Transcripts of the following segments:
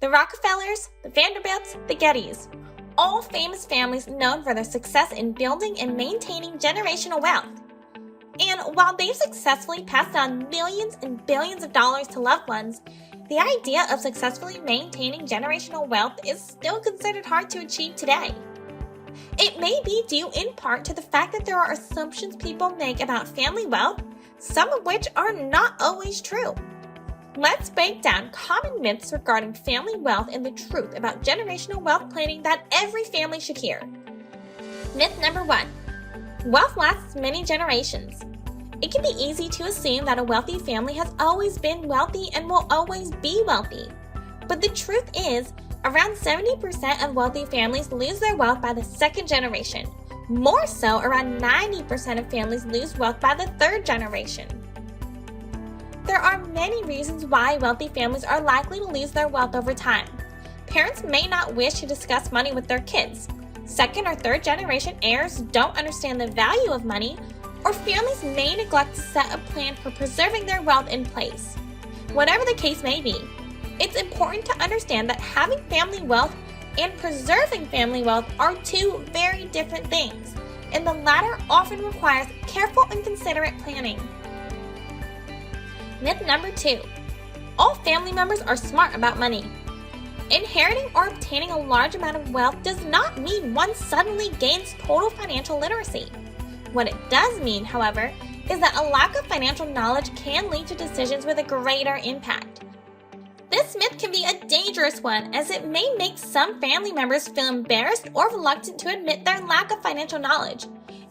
the Rockefellers, the Vanderbilts, the Gettys, all famous families known for their success in building and maintaining generational wealth. And while they've successfully passed on millions and billions of dollars to loved ones, the idea of successfully maintaining generational wealth is still considered hard to achieve today. It may be due in part to the fact that there are assumptions people make about family wealth, some of which are not always true. Let's break down common myths regarding family wealth and the truth about generational wealth planning that every family should hear. Myth number 1. Wealth lasts many generations. It can be easy to assume that a wealthy family has always been wealthy and will always be wealthy. But the truth is, around 70% of wealthy families lose their wealth by the second generation. More so, around 90% of families lose wealth by the third generation. There are many reasons why wealthy families are likely to lose their wealth over time. Parents may not wish to discuss money with their kids. Second or third generation heirs don't understand the value of money, or families may neglect to set a plan for preserving their wealth in place. Whatever the case may be, it's important to understand that having family wealth and preserving family wealth are two very different things, and the latter often requires careful and considerate planning. Myth number 2. All family members are smart about money. Inheriting or obtaining a large amount of wealth does not mean one suddenly gains total financial literacy. What it does mean, however, is that a lack of financial knowledge can lead to decisions with a greater impact. This myth can be a dangerous one, as it may make some family members feel embarrassed or reluctant to admit their lack of financial knowledge.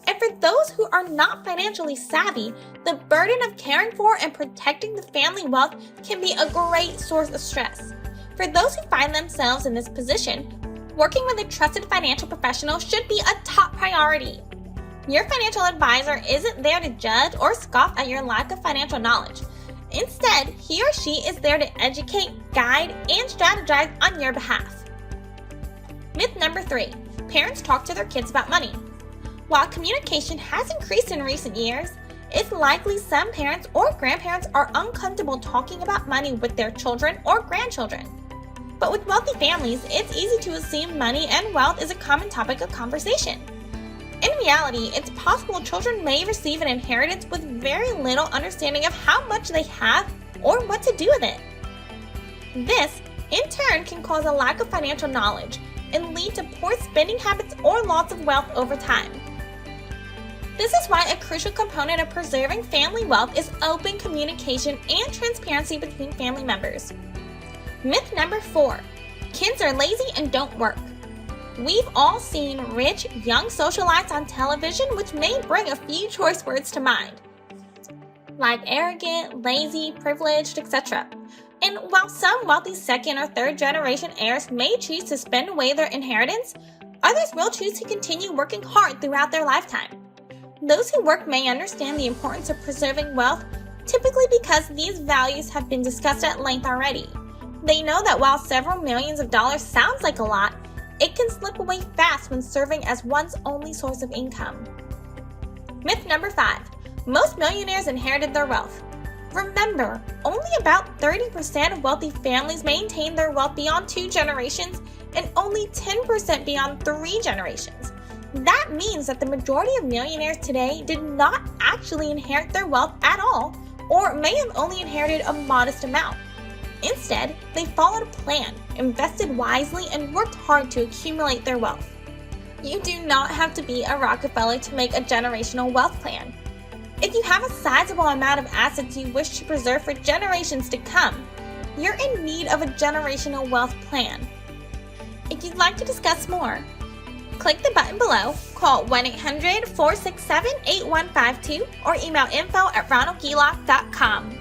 And for those who are not financially savvy, the burden of caring for and protecting the family wealth can be a great source of stress. For those who find themselves in this position, working with a trusted financial professional should be a top priority. Your financial advisor isn't there to judge or scoff at your lack of financial knowledge. Instead, he or she is there to educate, guide, and strategize on your behalf. Myth number 3. Parents talk to their kids about money. While communication has increased in recent years, it's likely some parents or grandparents are uncomfortable talking about money with their children or grandchildren. But with wealthy families, it's easy to assume money and wealth is a common topic of conversation. In reality, it's possible children may receive an inheritance with very little understanding of how much they have or what to do with it. This, in turn, can cause a lack of financial knowledge and lead to poor spending habits or loss of wealth over time. This is why a crucial component of preserving family wealth is open communication and transparency between family members. Myth number 4. Kids are lazy and don't work. We've all seen rich, young socialites on television, which may bring a few choice words to mind, like arrogant, lazy, privileged, etc. And while some wealthy second or third generation heirs may choose to spend away their inheritance, others will choose to continue working hard throughout their lifetime. Those who work may understand the importance of preserving wealth, typically because these values have been discussed at length already. They know that while several millions of dollars sounds like a lot, it can slip away fast when serving as one's only source of income. Myth number 5. Most millionaires inherited their wealth. Remember, only about 30% of wealthy families maintain their wealth beyond 2 generations, and only 10% beyond 3 generations. That means that the majority of millionaires today did not actually inherit their wealth at all, or may have only inherited a modest amount. Instead, they followed a plan, invested wisely, and worked hard to accumulate their wealth. You do not have to be a Rockefeller to make a generational wealth plan. If you have a sizable amount of assets you wish to preserve for generations to come, you're in need of a generational wealth plan. If you'd like to discuss more, click the button below, call 1-800-467-8152, or email info@ronaldguiloff.com.